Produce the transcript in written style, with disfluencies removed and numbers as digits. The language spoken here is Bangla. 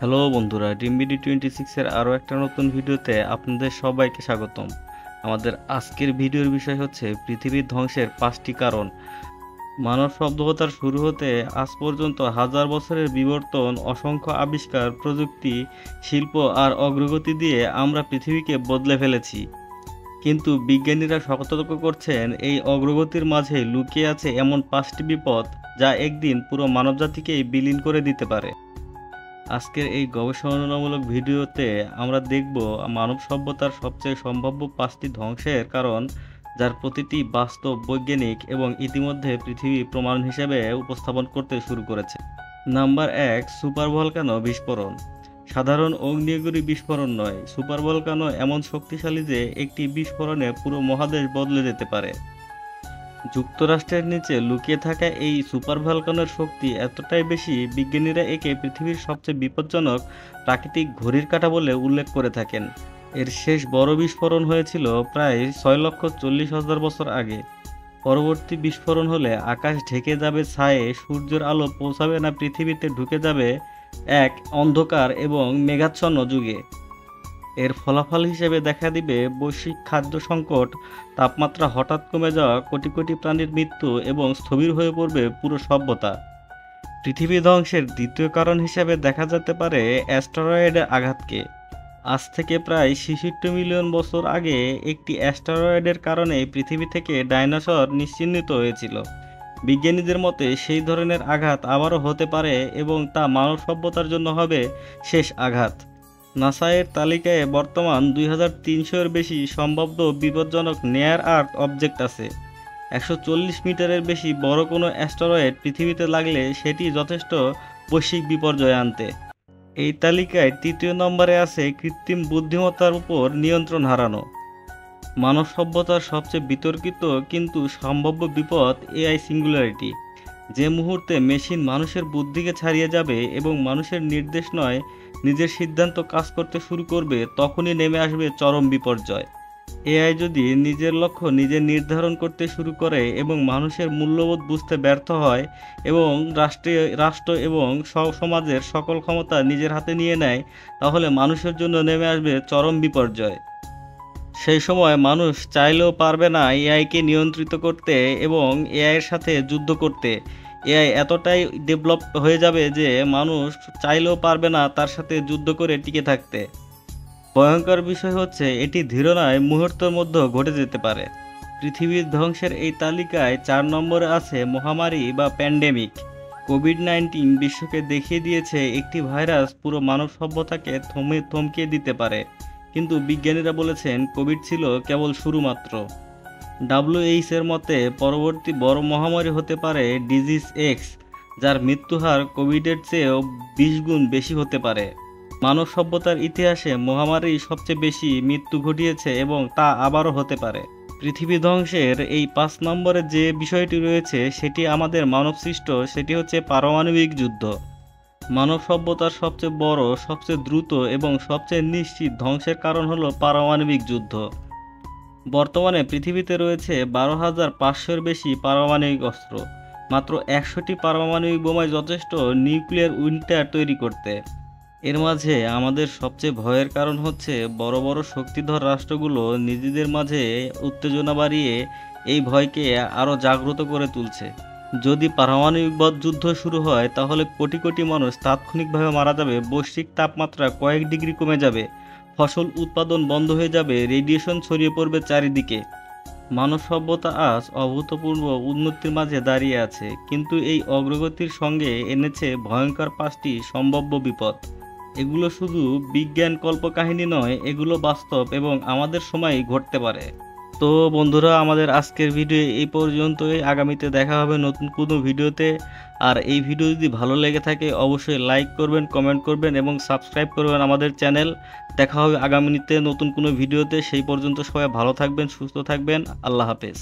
হ্যালো বন্ধুরা, ডিমবিডি 26 এর আরও একটা নতুন ভিডিওতে আপনাদের সবাইকে স্বাগতম। আমাদের আজকের ভিডিওর বিষয় হচ্ছে পৃথিবীর ধ্বংসের 5টি কারণ। মানব সভ্যতার শুরু হতে আজ পর্যন্ত হাজার বছরের বিবর্তন, অসংখ্য আবিষ্কার, প্রযুক্তি, শিল্প আর অগ্রগতি দিয়ে আমরা পৃথিবীকে বদলে ফেলেছি। কিন্তু বিজ্ঞানীরা সতর্ক করছেন, এই অগ্রগতির মাঝে লুকিয়ে আছে এমন 5টি বিপদ যা একদিন পুরো মানবজাতিকেই বিলীন করে দিতে পারে। আজকের এই গবেষণামূলক ভিডিওতে আমরা দেখব মানব সভ্যতার সবচেয়ে সম্ভাব্য 5টি ধ্বংসের কারণ, যার প্রতিটি বাস্তব, বৈজ্ঞানিক এবং ইতিমধ্যে পৃথিবী প্রমাণ হিসেবে উপস্থাপন করতে শুরু করেছে। নাম্বার 1, সুপার ভলকানো বিস্ফোরণ। সাধারণ অগ্নেয়গিরি বিস্ফোরণ নয়, সুপার ভলকানো এমন শক্তিশালী যে একটি বিস্ফোরণে পুরো মহাদেশ বদলে যেতে পারে। যুক্তরাষ্ট্রের নিচে লুকিয়ে থাকা এই সুপার ভলকানোর শক্তি এতটাই বেশি, বিজ্ঞানীরা একে পৃথিবীর সবচেয়ে বিপজ্জনক প্রাকৃতিক ঘড়ির কাঁটা বলে উল্লেখ করে থাকেন। এর শেষ বড় বিস্ফোরণ হয়েছিল প্রায় 6,40,000 বছর আগে। পরবর্তী বিস্ফোরণ হলে আকাশ ঢেকে যাবে ছায়ে, সূর্যের আলো পৌঁছাবে না, পৃথিবীতে ঢুকে যাবে এক অন্ধকার এবং মেঘাচ্ছন্ন যুগে। এর ফলাফল হিসেবে দেখা দিবে বৈশ্বিক খাদ্য সংকট, তাপমাত্রা হঠাৎ কমে যাওয়া, কোটি কোটি প্রাণীর মৃত্যু এবং স্থবির হয়ে পড়বে পুরো সভ্যতা। পৃথিবী ধ্বংসের দ্বিতীয় কারণ হিসেবে দেখা যেতে পারে অ্যাস্টেরয়েডের আঘাতকে। আজ থেকে প্রায় 66 মিলিয়ন বছর আগে একটি অ্যাস্টেরয়েডের কারণে পৃথিবী থেকে ডাইনোসর নিশ্চিহ্নিত হয়েছিল। বিজ্ঞানীদের মতে সেই ধরনের আঘাত আবারও হতে পারে এবং তা মানব সভ্যতার জন্য হবে শেষ আঘাত। নাসা এর তালিকায় বর্তমান 2300-এর বেশি সম্ভাব্য বিপজ্জনক নিয়ার আর্থ অবজেক্ট আছে। 140 মিটারের বেশি বড় কোনো অ্যাস্টেরয়েড পৃথিবীতে লাগলে সেটি যথেষ্ট বৈশ্বিক বিপর্যয় আনতে। এই তালিকায় তৃতীয় নম্বরে আছে কৃত্রিম বুদ্ধিমত্তার উপর নিয়ন্ত্রণ হারানো। মানব সভ্যতার সবচেয়ে বিতর্কিত কিন্তু সম্ভাব্য বিপদ এআই সিঙ্গুলারিটি। যে মুহূর্তে মেশিন মানুষের বুদ্ধিকে ছাড়িয়ে যাবে এবং মানুষের নির্দেশ নয়, নিজের সিদ্ধান্ত কাজ করতে শুরু করবে, তখনই নেমে আসবে চরম বিপর্যয়। এআই যদি নিজের লক্ষ্য নিজে নির্ধারণ করতে শুরু করে এবং মানুষের মূল্যবোধ বুঝতে ব্যর্থ হয় এবং রাষ্ট্র এবং সমাজের সকল ক্ষমতা নিজের হাতে নিয়ে নেয়, তাহলে মানুষের জন্য নেমে আসবে চরম বিপর্যয়। সেই সময় মানুষ চাইলেও পারবে না এআইকে নিয়ন্ত্রিত করতে এবং এআইয়ের সাথে যুদ্ধ করতে। এআই এতটাই ডেভেলপ হয়ে যাবে যে মানুষ চাইলেও পারবে না তার সাথে যুদ্ধ করে টিকে থাকতে। ভয়ঙ্কর বিষয় হচ্ছে, এটি ধীর নয়, মুহূর্তের মধ্যে ঘটে যেতে পারে। পৃথিবীর ধ্বংসের এই তালিকায় 4 নম্বরে আছে মহামারী বা প্যান্ডেমিক। কোভিড-19 বিশ্বকে দেখিয়ে দিয়েছে একটি ভাইরাস পুরো মানব সভ্যতাকে থমকিয়ে দিতে পারে। কিন্তু বিজ্ঞানীরা বলেছেন কোভিড ছিল কেবল শুরু মাত্র। WHO এর মতে পরবর্তী বড় মহামারী হতে পারে ডিজিজ এক্স, যার মৃত্যুহার কোভিডের চেয়েও 20 গুণ বেশি হতে পারে। মানব সভ্যতার ইতিহাসে মহামারী সবচেয়ে বেশি মৃত্যু ঘটিয়েছে এবং তা আবারও হতে পারে। পৃথিবী ধ্বংসের এই 5 নম্বরে যে বিষয়টি রয়েছে সেটি আমাদের মানবসৃষ্ট, সেটি হচ্ছে পারমাণবিক যুদ্ধ। মানব সভ্যতার সবচেয়ে বড়, সবচেয়ে দ্রুত এবং সবচেয়ে নিশ্চিত ধ্বংসের কারণ হলো পারমাণবিক যুদ্ধ। বর্তমানে পৃথিবীতে রয়েছে 12,500-এর বেশি পারমাণবিক অস্ত্র। মাত্র 100টি পারমাণবিক বোমাই যথেষ্ট নিউক্লিয়ার উইন্টার তৈরি করতে। এর মাঝে আমাদের সবচেয়ে ভয়ের কারণ হচ্ছে বড় বড় শক্তিধর রাষ্ট্রগুলো নিজেদের মাঝে উত্তেজনা বাড়িয়ে এই ভয়কে আরও জাগ্রত করে তুলছে। যদি পারমাণবিক যুদ্ধ শুরু হয় তাহলে কোটি কোটি মানুষ তাৎক্ষণিকভাবে মারা যাবে, বৈশ্বিক তাপমাত্রা কয়েক ডিগ্রি কমে যাবে, ফসল উৎপাদন বন্ধ হয়ে যাবে, রেডিয়েশন ছড়িয়ে পড়বে চারিদিকে। মানব সভ্যতা আজ অভূতপূর্ব উন্নতির মাঝে দাঁড়িয়ে আছে, কিন্তু এই অগ্রগতির সঙ্গে এনেছে ভয়ঙ্কর 5টি সম্ভাব্য বিপদ। এগুলো শুধু বিজ্ঞান কল্পকাহিনী নয়, এগুলো বাস্তব এবং আমাদের সময়ই ঘটতে পারে। তো বন্ধুরা, আমাদের আজকের ভিডিও এই পর্যন্তই। আগামীতে দেখা হবে নতুন কোনো ভিডিওতে। আর এই ভিডিও যদি ভালো লেগে থাকে অবশ্যই লাইক করবেন, কমেন্ট করবেন এবং সাবস্ক্রাইব করবেন আমাদের চ্যানেল। দেখা হবে আগামীতে নতুন কোনো ভিডিওতে। সেই পর্যন্ত সবাই ভালো থাকবেন, সুস্থ থাকবেন। আল্লাহ হাফেজ।